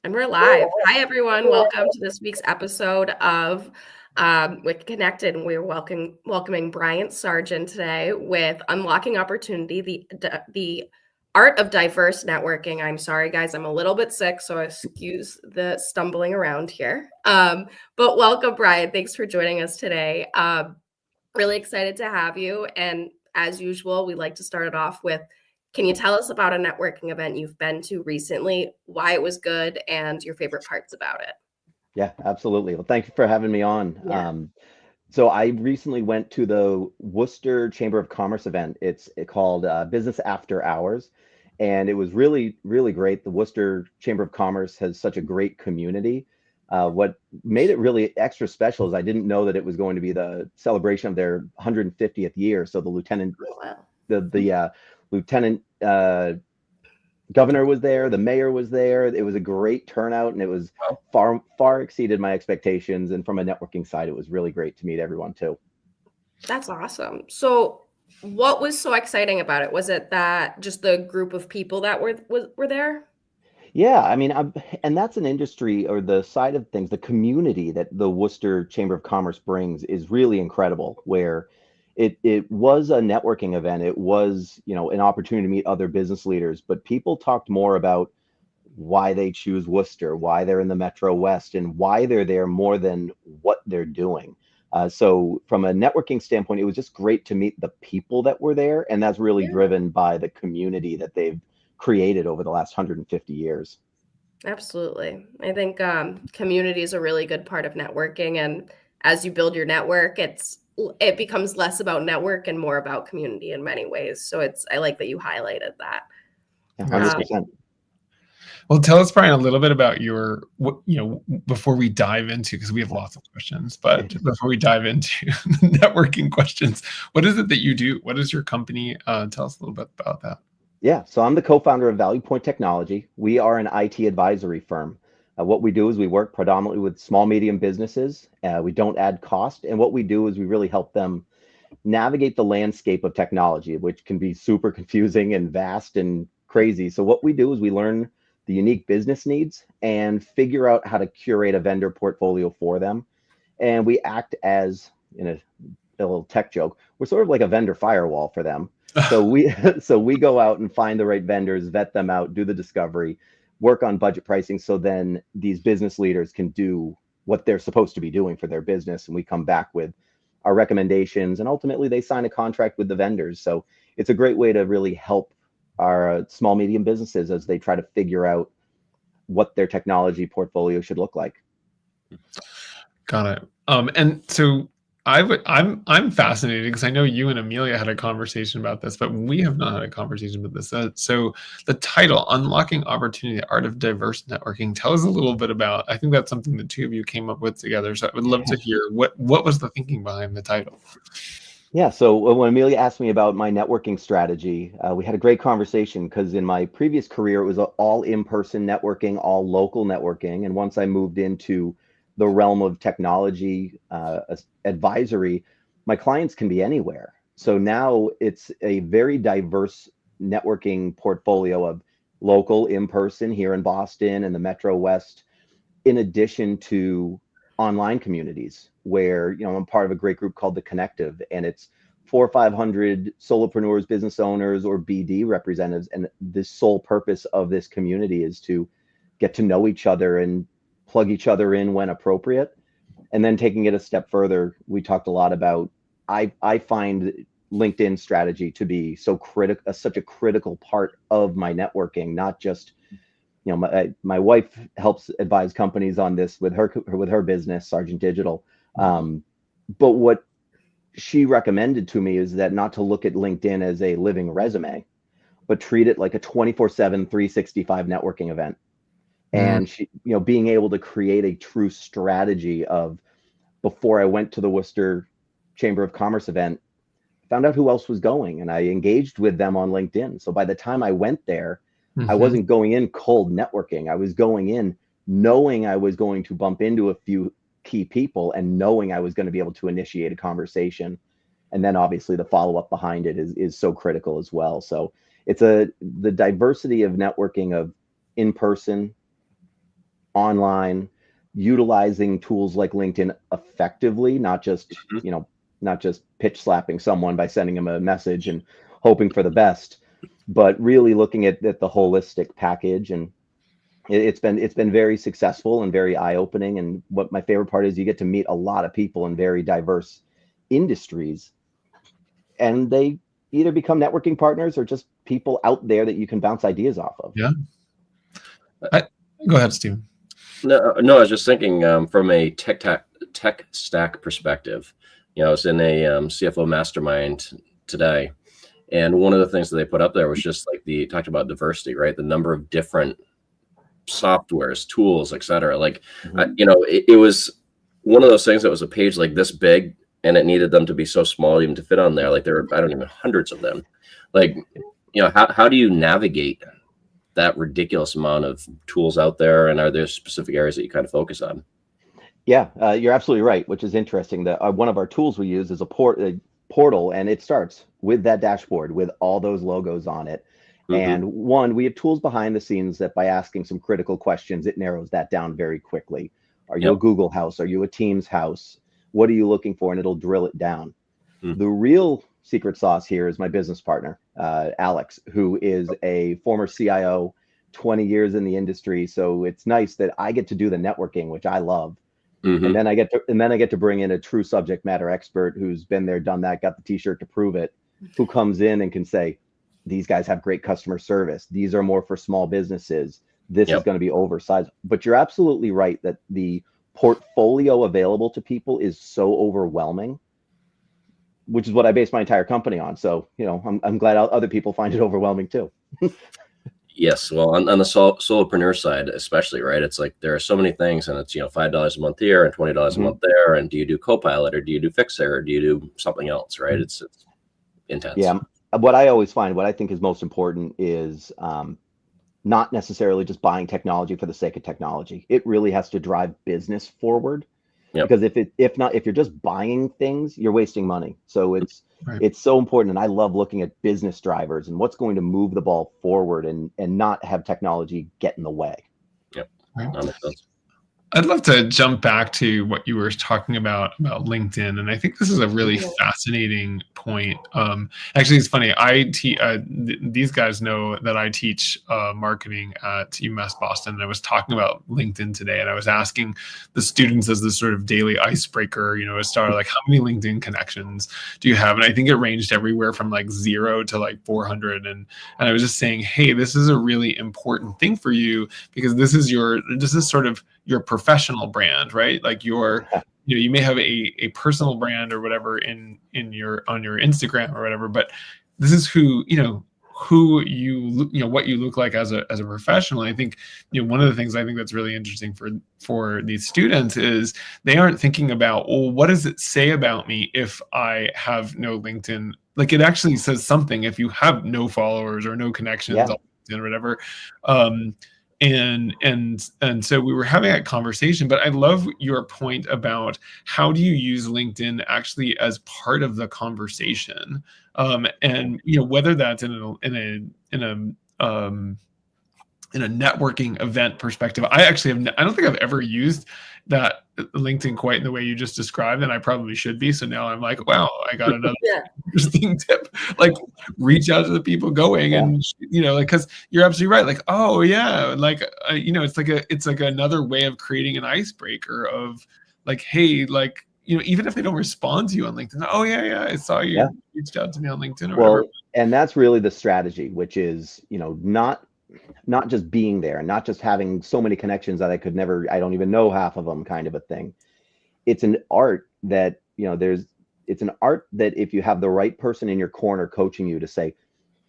And we're live. Hi, everyone. Welcome to this week's episode of with Connected. And we're welcoming Bryan Sergeant today with Unlocking Opportunity, the art of diverse networking. I'm sorry, guys. I'm a little bit sick, so excuse the stumbling around here. But welcome, Bryan. Thanks for joining us today. Really excited to have you. And as usual, we like to start it off with, can you tell us about a networking event you've been to recently, why it was good, and your favorite parts about it? Yeah, absolutely. Well, thank you for having me on. Yeah. So I recently went to the Worcester Chamber of Commerce event. It's called Business After Hours, and it was really, really great. The Worcester Chamber of Commerce has such a great community. What made it really extra special is I didn't know that it was going to be the celebration of their 150th year. So the lieutenant, Oh, wow. the lieutenant governor was there, the mayor was there. It was a great turnout, and it was far exceeded my expectations. And from a networking side, it was really great to meet everyone too. That's awesome. So what was so exciting about it? Was it that just the group of people that were there? Yeah, I mean, and that's an industry or the side of things, the community that the Worcester Chamber of Commerce brings is really incredible. Where it was a networking event, it was an opportunity to meet other business leaders, but people talked more about why they choose Worcester, why they're in the Metro West, and why they're there more than what they're doing. So, from a networking standpoint, it was just great to meet the people that were there, and that's really Yeah, driven by the community that they've created over the last 150 years. absolutely. I think community is a really good part of networking, and as you build your network, it becomes less about network and more about community in many ways. So I like that you highlighted that. Yeah, Um, 100%. Well, tell us, Bryan, a little bit about before we dive into, because we have lots of questions, but before we dive into the networking questions, what is it that you do? What is your company? Tell us a little bit about that. Yeah, so I'm the co-founder of Value Point Technology. We are an IT advisory firm. What we do is we work predominantly with small, medium businesses. We don't add cost. And what we do is we really help them navigate the landscape of technology, which can be super confusing and vast and crazy. So what we do is we learn the unique business needs and figure out how to curate a vendor portfolio for them. And we act as, in a little tech joke, we're sort of like a vendor firewall for them. So we go out and find the right vendors, vet them out, do the discovery, work on budget pricing, so then these business leaders can do what they're supposed to be doing for their business, and we come back with our recommendations, and ultimately they sign a contract with the vendors. So it's a great way to really help our small medium businesses as they try to figure out what their technology portfolio should look like. Got it. And so I'm fascinated because I know you and Amelia had a conversation about this, but we have not had a conversation about this. So the title, Unlocking Opportunity, the Art of Diverse Networking, tell us a little bit about. I think that's something the two of you came up with together. So I would love to hear what was the thinking behind the title. Yeah, so when Amelia asked me about my networking strategy, we had a great conversation because in my previous career, it was all in-person networking, all local networking. And once I moved into the realm of technology advisory, my clients can be anywhere. So now it's a very diverse networking portfolio of local, in-person here in Boston and the Metro West, in addition to online communities where I'm part of a great group called the Connective, and it's 400 or 500 solopreneurs, business owners, or BD representatives, and the sole purpose of this community is to get to know each other and plug each other in when appropriate. And then taking it a step further, we talked a lot about I find LinkedIn strategy to be such a critical part of my networking, not just my wife helps advise companies on this with her business, Sergeant Digital. But what she recommended to me is that not to look at LinkedIn as a living resume, but treat it like a 24/7, 365 networking event. And she, being able to create a true strategy of, before I went to the Worcester Chamber of Commerce event, found out who else was going, and I engaged with them on LinkedIn. So by the time I went there, I wasn't going in cold networking. I was going in knowing I was going to bump into a few key people and knowing I was going to be able to initiate a conversation. And then obviously the follow-up behind it is so critical as well. So it's the diversity of networking of in-person, online, utilizing tools like LinkedIn effectively, not just, not just pitch slapping someone by sending them a message and hoping for the best, but really looking at the holistic package. And it's been very successful and very eye-opening. And what my favorite part is, you get to meet a lot of people in very diverse industries, and they either become networking partners or just people out there that you can bounce ideas off of. Yeah. Go ahead, Steve. No, I was just thinking from a tech stack perspective. I was in a CFO mastermind today, and one of the things that they put up there was just like talked about diversity, right? The number of different softwares, tools, et cetera. Like, it was one of those things that was a page like this big, and it needed them to be so small even to fit on there. Like there were, I don't even hundreds of them. Like, how do you navigate that ridiculous amount of tools out there? And are there specific areas that you kind of focus on? Yeah, you're absolutely right, which is interesting. That one of our tools we use is a portal, and it starts with that dashboard with all those logos on it. And we have tools behind the scenes that by asking some critical questions, it narrows that down very quickly. Are you a Google house? Are you a Teams house? What are you looking for? And it'll drill it down. The real secret sauce here is my business partner, Alex, who is a former CIO, 20 years in the industry. So it's nice that I get to do the networking, which I love. And then I get to bring in a true subject matter expert who's been there, done that, got the t-shirt to prove it, who comes in and can say, these guys have great customer service. These are more for small businesses. This is going to be oversized. But you're absolutely right that the portfolio available to people is so overwhelming, which is what I base my entire company on. So, I'm glad other people find it overwhelming too. Yes. Well, on the solopreneur side, especially, right? It's like there are so many things, and it's, $5 a month here and $20 a month there. And do you do Copilot, or do you do Fixer, or do you do something else, right? It's intense. Yeah. What I always find, what I think is most important is not necessarily just buying technology for the sake of technology. It really has to drive business forward. Because if you're just buying things, you're wasting money. So it's so important. And I love looking at business drivers and what's going to move the ball forward and not have technology get in the way. Yep. That makes sense. I'd love to jump back to what you were talking about LinkedIn, and I think this is a really fascinating point. Actually, it's funny. These guys know that I teach marketing at UMass Boston, and I was talking about LinkedIn today, and I was asking the students as this sort of daily icebreaker, a star, like, how many LinkedIn connections do you have? And I think it ranged everywhere from like 0 to like 400, and I was just saying, hey, this is a really important thing for you, because this is sort of your professional brand, right? Like you may have a personal brand or whatever on your Instagram or whatever, but this is who what you look like as a professional. I think, one of the things I think that's really interesting for these students is they aren't thinking about, well, what does it say about me if I have no LinkedIn? Like, it actually says something if you have no followers or no connections on LinkedIn or whatever. And so we were having that conversation, but I love your point about how do you use LinkedIn actually as part of the conversation, and whether that's in a networking event perspective. I don't think I've ever used that LinkedIn quite in the way you just described, and I probably should be. So now I'm like, wow, I got another interesting tip. Like, reach out to the people going, and because you're absolutely right. Like, oh yeah, like it's like another way of creating an icebreaker of like, hey, like, even if they don't respond to you on LinkedIn, oh yeah, I saw you reached out to me on LinkedIn or whatever. And that's really the strategy, which is not just being there and not just having so many connections that I don't even know half of them, kind of a thing. It's an art that, it's an art that if you have the right person in your corner coaching you to say,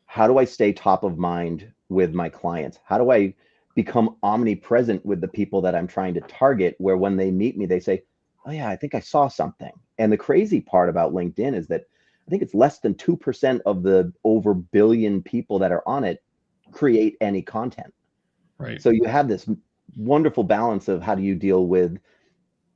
how do I stay top of mind with my clients? How do I become omnipresent with the people that I'm trying to target, where when they meet me, they say, oh yeah, I think I saw something. And the crazy part about LinkedIn is that I think it's less than 2% of the over billion people that are on it create any content. Right. So you have this wonderful balance of how do you deal with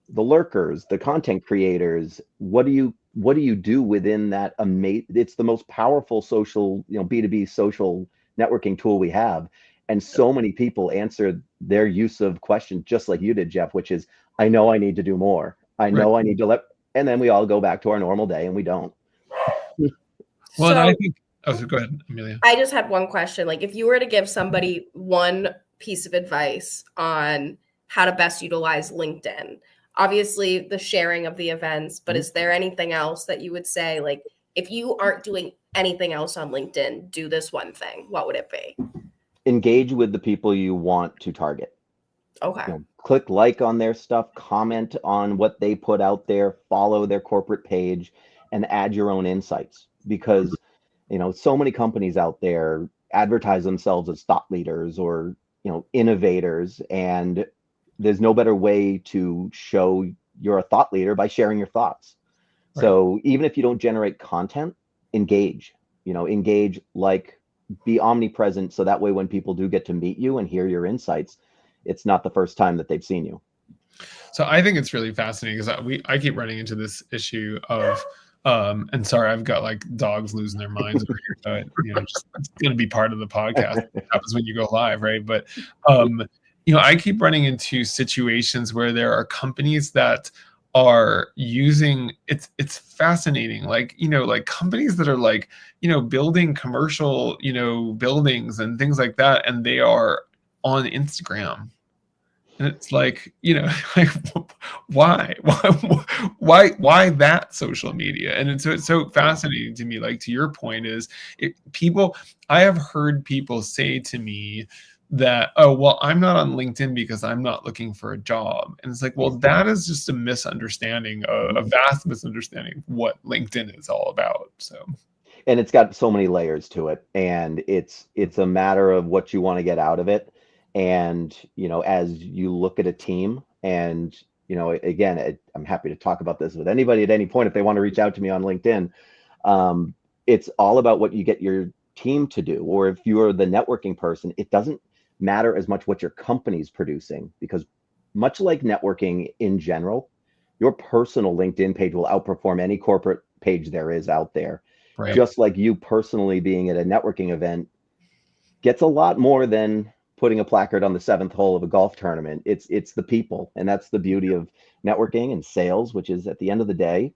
the lurkers, the content creators? What do you do within that it's the most powerful social, B2B social networking tool we have. And so many people answer their use of questions just like you did, Jeff, which is, I know I need to do more. I know I need to and then we all go back to our normal day and we don't. Well, and So I think, so go ahead, Amelia. I just had one question. Like, if you were to give somebody one piece of advice on how to best utilize LinkedIn, obviously the sharing of the events, but is there anything else that you would say, like, if you aren't doing anything else on LinkedIn, do this one thing? What would it be? Engage with the people you want to target. Okay. Click like on their stuff, comment on what they put out there, follow their corporate page, and add your own insights. Because, so many companies out there advertise themselves as thought leaders or, innovators, and there's no better way to show you're a thought leader by sharing your thoughts. Right. So even if you don't generate content, engage, like, be omnipresent. So that way, when people do get to meet you and hear your insights, it's not the first time that they've seen you. So I think it's really fascinating because I keep running into this issue of, and sorry, I've got like dogs losing their minds over here, but it's going to be part of the podcast. It happens when you go live, right? But I keep running into situations where there are companies that are using it's fascinating, like companies that are like building commercial buildings and things like that, and they are on Instagram. And it's like, like, why that social media? And it's so fascinating to me. Like, to your point is I have heard people say to me that, oh, well, I'm not on LinkedIn because I'm not looking for a job. And it's like, well, that is just a misunderstanding, a vast misunderstanding of what LinkedIn is all about. So. And it's got so many layers to it. And it's a matter of what you want to get out of it. And, as you look at a team and, again, I'm happy to talk about this with anybody at any point if they want to reach out to me on LinkedIn. It's all about what you get your team to do. Or if you're the networking person, it doesn't matter as much what your company's producing, because much like networking in general, your personal LinkedIn page will outperform any corporate page there is out there. Right. Just like you personally being at a networking event gets a lot more than putting a placard on the 7th hole of a golf tournament. It's the people. And that's the beauty of networking and sales, which is, at the end of the day,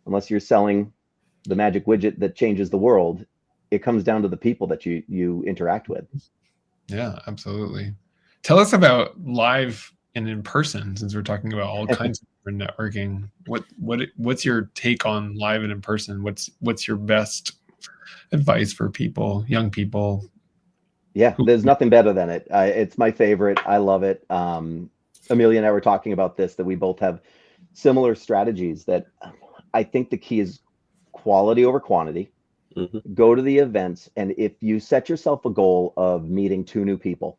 unless you're selling the magic widget that changes the world, it comes down to the people that you interact with. Yeah, absolutely. Tell us about live and in person, since we're talking about all kinds of different networking. What's your take on live and in person? What's your best advice for people, young people? Yeah, there's nothing better than it. It's my favorite. I love it. Amelia and I were talking about this, that we both have similar strategies. That I think the key is quality over quantity. Mm-hmm. Go to the events, and if you set yourself a goal of meeting 2 new people,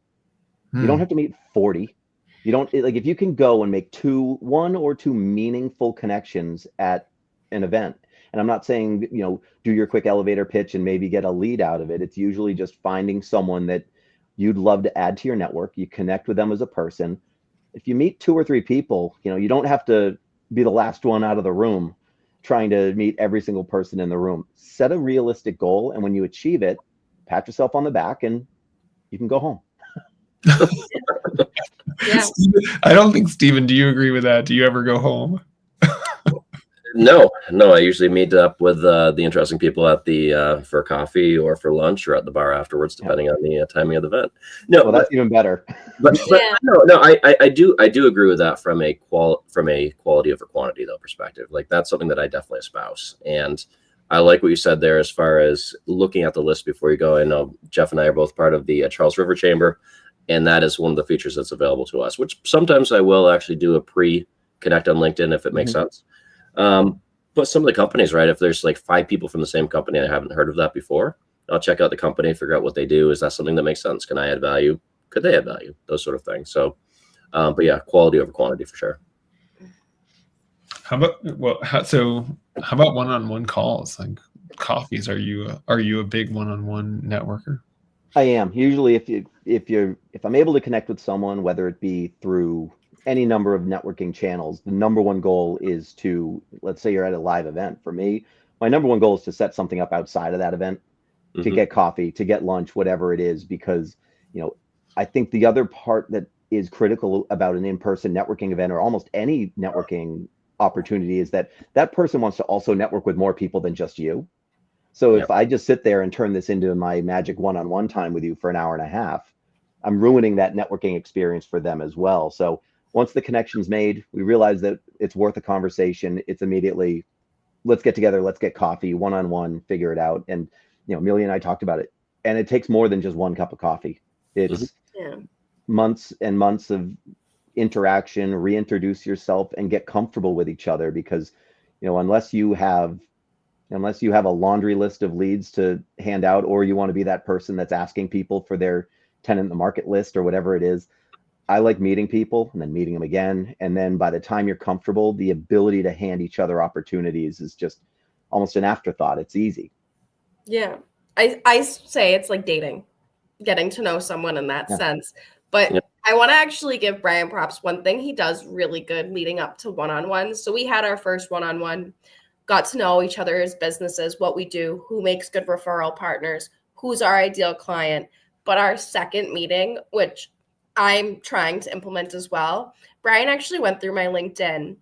you don't have to meet 40. You don't, like, if you can go and make 1 or 2 meaningful connections at an event. And I'm not saying, do your quick elevator pitch and maybe get a lead out of it. It's usually just finding someone that you'd love to add to your network. You connect with them as a person. If you meet 2 or 3 people, you don't have to be the last one out of the room trying to meet every single person in the room. Set a realistic goal, and when you achieve it, pat yourself on the back and you can go home. Yeah. I don't think, Stephen, do you agree with that? Do you ever go home? No. I usually meet up with the interesting people at the for coffee or for lunch or at the bar afterwards, depending on the timing of the event. No, well, that's even better. But no, I do agree with that from a quality over quantity though perspective. Like, that's something that I definitely espouse, and I like what you said there as far as looking at the list before you go. I know Jeff and I are both part of the Charles River Chamber, and that is one of the features that's available to us. Which sometimes I will actually do a pre-connect on LinkedIn if it makes sense. But some of the companies, right, if there's like 5 people from the same company, I haven't heard of that before, I'll check out the company, figure out what they do. Is that something that makes sense? Can I add value? Could they add value? Those sort of things. So, but yeah, quality over quantity for sure. How about one-on-one calls, like coffees? Are you a big one-on-one networker? I am. Usually if I'm able to connect with someone, whether it be through any number of networking channels, the number one goal is to, let's say you're at a live event. For me, my number one goal is to set something up outside of that event, to get coffee, to get lunch, whatever it is, because, I think the other part that is critical about an in-person networking event or almost any networking opportunity is that that person wants to also network with more people than just you. So Yeah. if I just sit there and turn this into my magic one-on-one time with you for an hour and a half, I'm ruining that networking experience for them as well. So once the connection's made, we realize that it's worth a conversation. It's immediately, let's get together, let's get coffee, one-on-one, figure it out. And Amelia and I talked about it. And it takes more than just one cup of coffee. Mhm. It's Yeah. months and months of interaction, reintroduce yourself and get comfortable with each other, because unless you have a laundry list of leads to hand out, or you want to be that person that's asking people for their tenant in the market list or whatever it is. I like meeting people and then meeting them again. And then by the time you're comfortable, the ability to hand each other opportunities is just almost an afterthought. It's easy. Yeah. I say it's like dating, getting to know someone in that Yeah. sense. But Yeah. I want to actually give Bryan props. One thing he does really good leading up to one-on-ones. So we had our first one-on-one, got to know each other's businesses, what we do, who makes good referral partners, who's our ideal client. But our second meeting, which I'm trying to implement as well, Bryan actually went through my LinkedIn,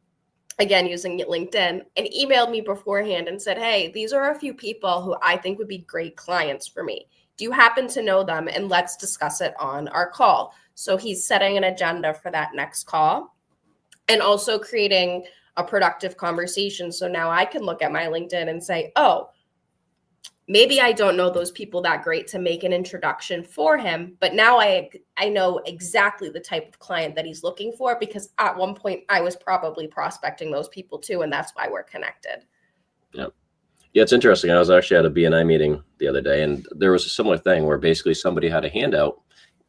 again using LinkedIn, and emailed me beforehand and said, hey, these are a few people who I think would be great clients for me. Do you happen to know them? And let's discuss it on our call. So he's setting an agenda for that next call and also creating a productive conversation. So now I can look at my LinkedIn and say, oh, maybe I don't know those people that great to make an introduction for him, but now I know exactly the type of client that he's looking for, because at one point I was probably prospecting those people too, and that's why we're connected. Yeah. Yeah, it's interesting. I was actually at a BNI meeting the other day, and there was a similar thing where basically somebody had a handout,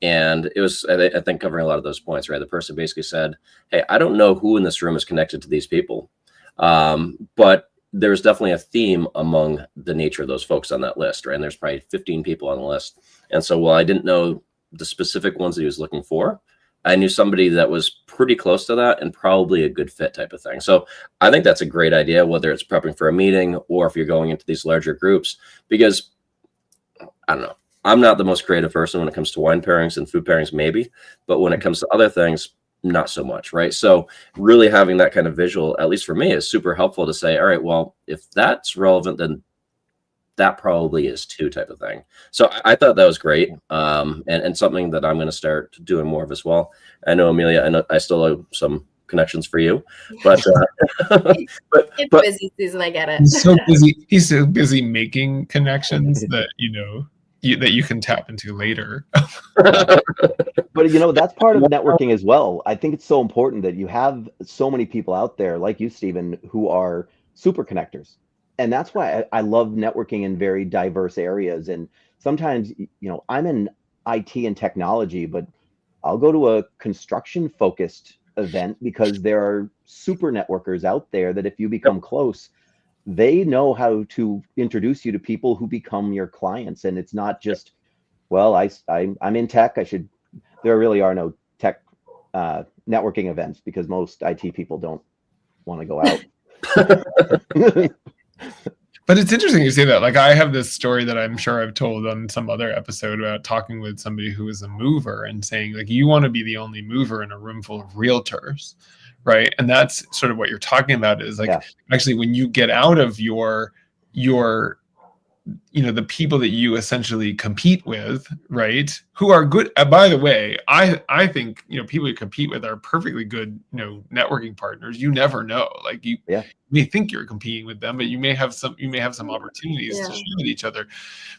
and it was, I think, covering a lot of those points, right? The person basically said, hey, I don't know who in this room is connected to these people, but there's definitely a theme among the nature of those folks on that list, right? And there's probably 15 people on the list. And so while I didn't know the specific ones that he was looking for, I knew somebody that was pretty close to that and probably a good fit type of thing. So I think that's a great idea, whether it's prepping for a meeting or if you're going into these larger groups, because I don't know, I'm not the most creative person when it comes to wine pairings and food pairings, maybe, but when it comes to other things, not so much, right? So really having that kind of visual, at least for me, is super helpful to say, all right, well, if that's relevant, then that probably is too, type of thing. So I thought that was great, and something that I'm going to start doing more of as well. I know, Amelia, I know I still have some connections for you, but It's but busy season, I get it. He's so busy making connections that that you can tap into later. But that's part of networking as well. I think it's so important that you have so many people out there like you, Stephen, who are super connectors. And that's why I love networking in very diverse areas. And sometimes, I'm in IT and technology, but I'll go to a construction focused event because there are super networkers out there that if you become close, they know how to introduce you to people who become your clients. And it's not just, well, I'm in tech. There really are no tech networking events because most IT people don't want to go out. But it's interesting you say that. Like, I have this story that I'm sure I've told on some other episode about talking with somebody who is a mover and saying, like, you want to be the only mover in a room full of realtors, right? And that's sort of what you're talking about, is like, actually, when you get out of your the people that you essentially compete with, right, who are good, by the way, I think people you compete with are perfectly good networking partners. You never know, like you may think you're competing with them, but you may have some opportunities to share with each other.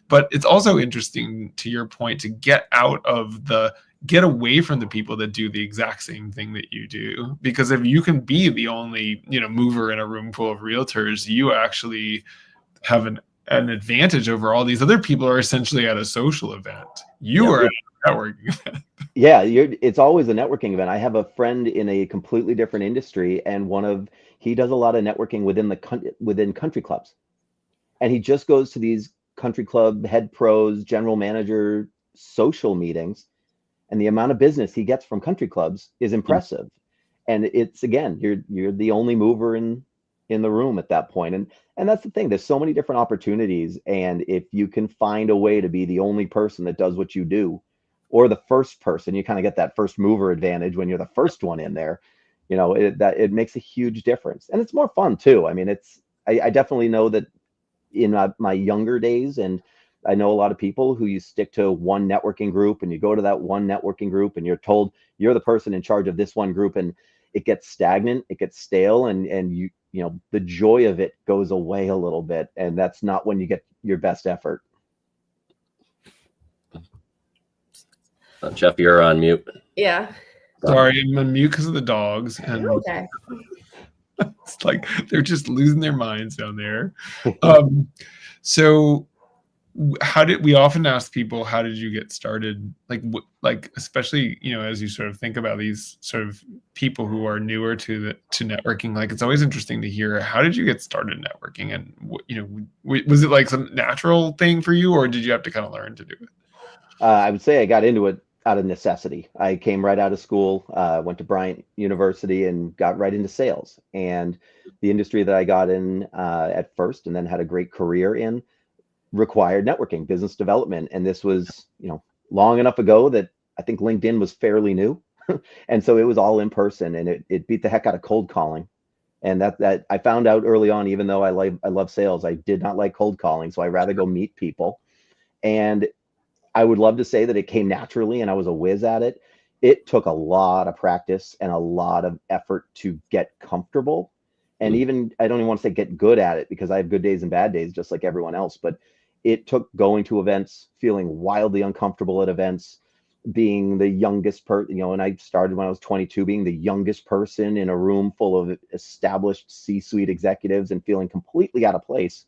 But it's also interesting, to your point, to get away from the people that do the exact same thing that you do, because if you can be the only mover in a room full of realtors, you actually have an advantage over all these other people who are essentially at a social event. You are at a networking event. Yeah, it's always a networking event. I have a friend in a completely different industry, and he does a lot of networking within country clubs. And he just goes to these country club head pros, general manager social meetings, and the amount of business he gets from country clubs is impressive. And it's, again, you're the only mover in the room at that point. And that's the thing. There's so many different opportunities. And if you can find a way to be the only person that does what you do, or the first person. You kind of get that first mover advantage when you're the first one in there. It makes a huge difference, and it's more fun too. I mean, I definitely know that in my younger days, and I know a lot of people who you stick to one networking group, and you go to that one networking group and you're told you're the person in charge of this one group, and it gets stagnant, it gets stale, and the joy of it goes away a little bit, and that's not when you get your best effort. Jeff, you're on mute. Yeah. Sorry, I'm on mute because of the dogs, and Okay. it's like they're just losing their minds down there. So we often ask people, how did you get started? Like especially, as you sort of think about these sort of people who are newer to networking, like it's always interesting to hear, how did you get started networking? And was it like some natural thing for you, or did you have to kind of learn to do it? I would say I got into it out of necessity. I came right out of school, went to Bryan University, and got right into sales. And the industry that I got in at first, and then had a great career in, required networking, business development. And this was, long enough ago that I think LinkedIn was fairly new. And so it was all in person, and it beat the heck out of cold calling. And that I found out early on, even though I love sales, I did not like cold calling. So I rather go meet people. And I would love to say that it came naturally and I was a whiz at it. It took a lot of practice and a lot of effort to get comfortable. And even, I don't even want to say get good at it, because I have good days and bad days, just like everyone else. But it took going to events, feeling wildly uncomfortable at events, being the youngest person, and I started when I was 22, being the youngest person in a room full of established C-suite executives and feeling completely out of place,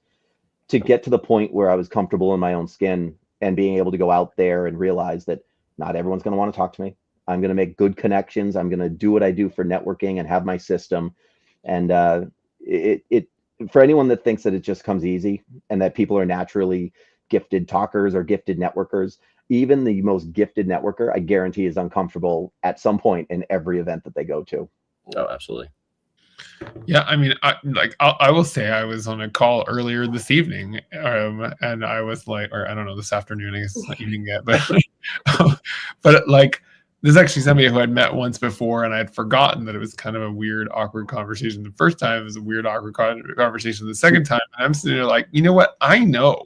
to get to the point where I was comfortable in my own skin and being able to go out there and realize that not everyone's going to want to talk to me. I'm going to make good connections. I'm going to do what I do for networking and have my system. And it for anyone that thinks that it just comes easy and that people are naturally gifted talkers or gifted networkers, even the most gifted networker, I guarantee, is uncomfortable at some point in every event that they go to. Oh, absolutely. Yeah, I mean, I will say I was on a call earlier this evening, and I was like, or I don't know, this afternoon, I guess it's not evening yet, but like, there's actually somebody who I'd met once before, and I had forgotten that it was kind of a weird, awkward conversation. The first time it was a weird, awkward conversation. The second time, and I'm sitting there like, you know what? I know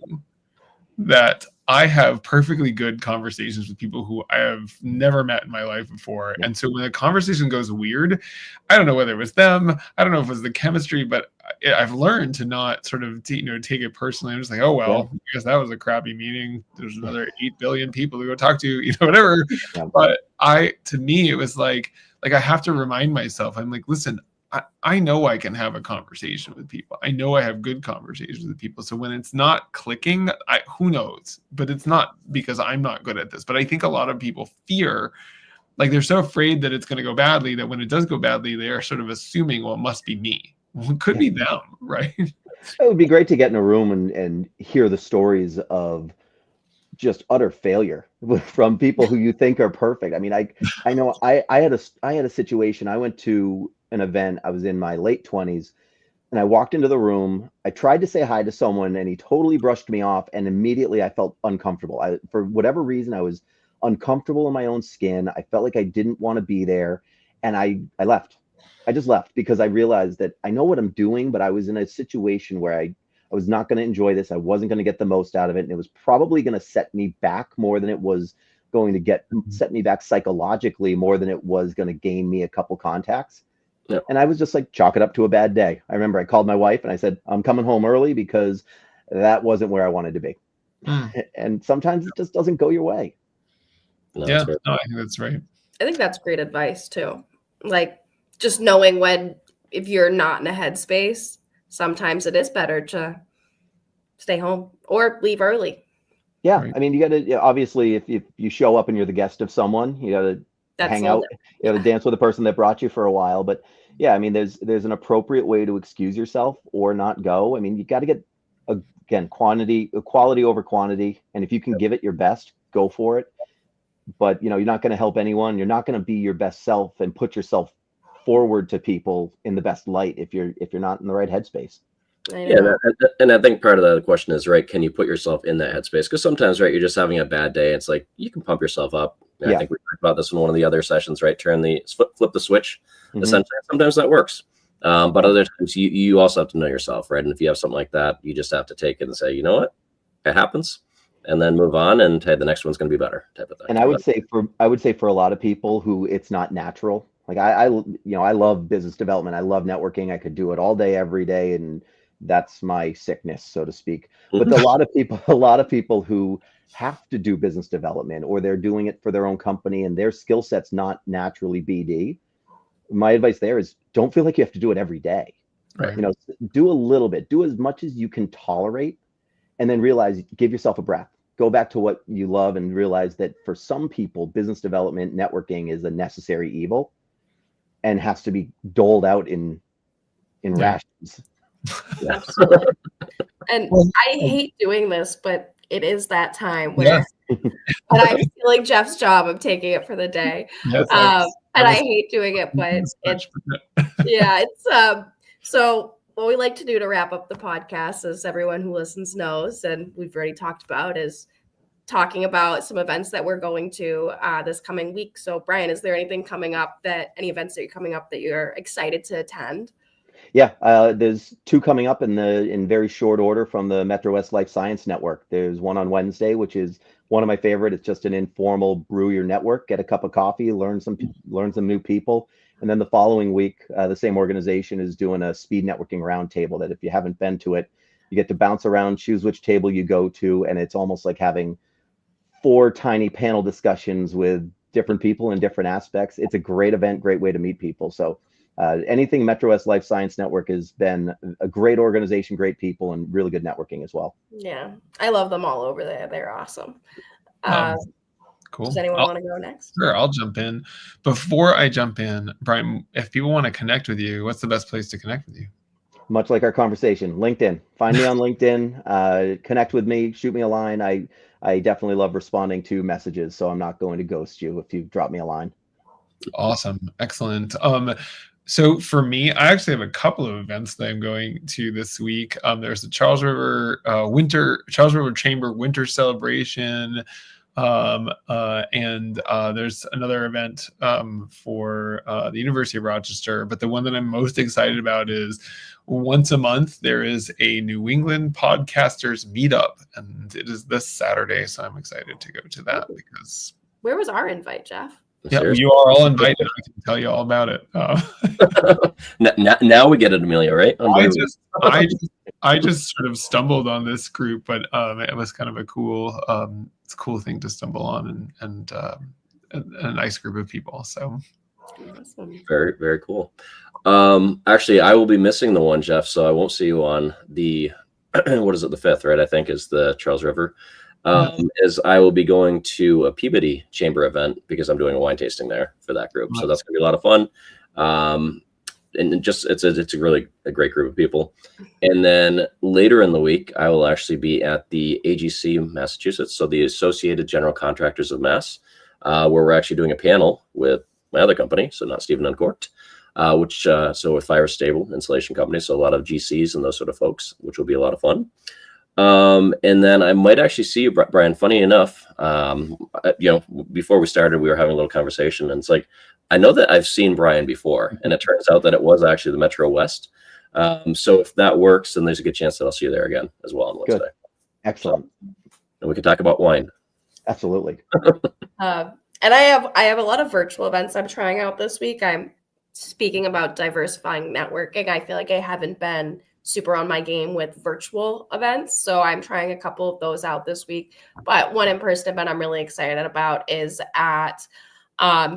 that I have perfectly good conversations with people who I have never met in my life before. And so when the conversation goes weird, I don't know whether it was them, I don't know if it was the chemistry, but I've learned to not sort of, take it personally. I'm just like, oh, well, I guess that was a crappy meeting. There's another 8 billion people to go talk to, whatever. But to me, it was like I have to remind myself, I'm like, listen, I know I can have a conversation with people. I know I have good conversations with people. So when it's not clicking, who knows? But it's not because I'm not good at this. But I think a lot of people fear, like they're so afraid that it's going to go badly, that when it does go badly, they are sort of assuming, well, it must be me. Well, it could be them, right? It would be great to get in a room and hear the stories of just utter failure from people who you think are perfect. I mean, I know I had a situation. I went to an event. I was in my late 20s, and I walked into the room. I tried to say hi to someone, and he totally brushed me off, and immediately I felt uncomfortable. For whatever reason, I was uncomfortable in my own skin. I felt like I didn't want to be there, and I left. I just left because I realized that I know what I'm doing, but I was in a situation where I was not going to enjoy this. I wasn't going to get the most out of it, and it was probably going to set me back more than it was going to set me back psychologically, more than it was going to gain me a couple contacts. Yep. And I was just like, chalk it up to a bad day. I remember I called my wife and I said, I'm coming home early because that wasn't where I wanted to be. And sometimes it just doesn't go your way. No, I think that's right. I think that's great advice too. Like just knowing if you're not in a headspace, sometimes it is better to stay home or leave early. Yeah. Right. I mean, you got to, obviously, if you show up and you're the guest of someone, you got to hang out, you got to dance with the person that brought you for a while. But yeah, I mean, there's an appropriate way to excuse yourself or not go. I mean, you got to get, again, quality over quantity. And if you can give it your best, go for it. But, you're not going to help anyone. You're not going to be your best self and put yourself forward to people in the best light if you're not in the right headspace. I Yeah, know. and I think part of the question is, right, can you put yourself in that headspace? Because sometimes, right, you're just having a bad day. It's like you can pump yourself up. And I Yeah. think we talked about this in one of the other sessions, right? Flip the switch. Mhm. Essentially, sometimes that works. But other times you also have to know yourself, right? And if you have something like that, you just have to take it and say, you know what, it happens, and then move on, and hey, the next one's going to be better, type of thing. And I would say for a lot of people who it's not natural. Like I love business development. I love networking. I could do it all day, every day, and that's my sickness, so to speak. But a lot of people who have to do business development, or they're doing it for their own company and their skill set's not naturally BD. My advice there is don't feel like you have to do it every day. Right. Do a little bit, do as much as you can tolerate, and then realize, give yourself a breath. Go back to what you love and realize that for some people, business development, networking is a necessary evil and has to be doled out in rations. Yeah. Absolutely. And I hate doing this, but it is that time where and I'm stealing Jeff's job of taking it for the day. Yes, and I hate doing it, but it's so what we like to do to wrap up the podcast, as everyone who listens knows, and we've already talked about, is talking about some events that we're going to this coming week. So Bryan, is there anything coming up any events that are coming up that you're excited to attend? Yeah, there's two coming up in very short order from the Metro West Life Science Network. There's one on Wednesday, which is one of my favorite. It's just an informal brew your network, get a cup of coffee, learn some new people. And then the following week, the same organization is doing a speed networking roundtable that if you haven't been to it, you get to bounce around, choose which table you go to, and it's almost like having 4 tiny panel discussions with different people in different aspects. It's a great event, great way to meet people. So anything Metro West Life Science Network has been a great organization, great people, and really good networking as well. Yeah, I love them all over there. They're awesome. Cool. Does anyone want to go next? Sure, I'll jump in. Before I jump in, Bryan, if people want to connect with you, what's the best place to connect with you? Much like our conversation, LinkedIn. Find me on LinkedIn, connect with me, shoot me a line. I definitely love responding to messages, so I'm not going to ghost you if you drop me a line. Awesome. Excellent. So for me, I actually have a couple of events that I'm going to this week. There's the Charles River Chamber Winter Celebration. And there's another event for the University of Rochester. But the one that I'm most excited about is once a month, there is a New England Podcasters Meetup. And it is this Saturday. So I'm excited to go to that because... Where was our invite, Jeff? Yeah, you are all invited. I can tell you all about it. Now we get it, Amelia, right? I just sort of stumbled on this group, but it was kind of a cool thing to stumble on, and a nice group of people. So awesome. Very, very cool. Actually, I will be missing the one, Jeff, so I won't see you on the what is it, the 5th, right? I think is the Charles River. Is I will be going to a Peabody Chamber event because I'm doing a wine tasting there for that group. So that's gonna be a lot of fun. And it's a really great group of people. And then later in the week, I will actually be at the AGC Massachusetts, so the Associated General Contractors of Mass, where we're actually doing a panel with my other company, so not Stephen Uncorked, so with Fire Stable Insulation Company, so a lot of GCs and those sort of folks, which will be a lot of fun. And then I might actually see you, Bryan. Funny enough, before we started, we were having a little conversation, and it's like, I know that I've seen Bryan before, and it turns out that it was actually the Metro West. So if that works, then there's a good chance that I'll see you there again as well on Wednesday. Good. Excellent. And we can talk about wine. Absolutely. And I have a lot of virtual events I'm trying out this week. I'm speaking about diversifying networking. I feel like I haven't been super on my game with virtual events. So I'm trying a couple of those out this week. But one in-person event I'm really excited about is at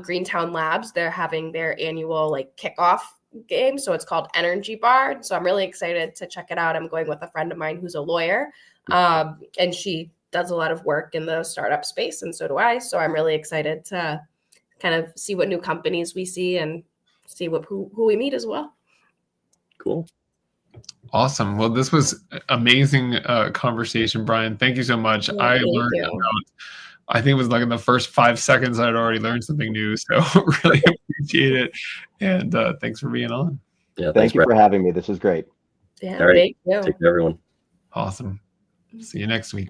Greentown Labs. They're having their annual kickoff game. So it's called Energy Bar. So I'm really excited to check it out. I'm going with a friend of mine who's a lawyer. And she does a lot of work in the startup space, and so do I. So I'm really excited to kind of see what new companies we see and see who we meet as well. Cool. Awesome. Well, this was amazing conversation, Bryan. Thank you so much. Yeah, I think it was like in the first 5 seconds, I'd already learned something new. So really appreciate it. And thanks for being on. Yeah, Thank you for having me. This was great. Yeah, All right. thank you. Take care, everyone. Awesome. See you next week.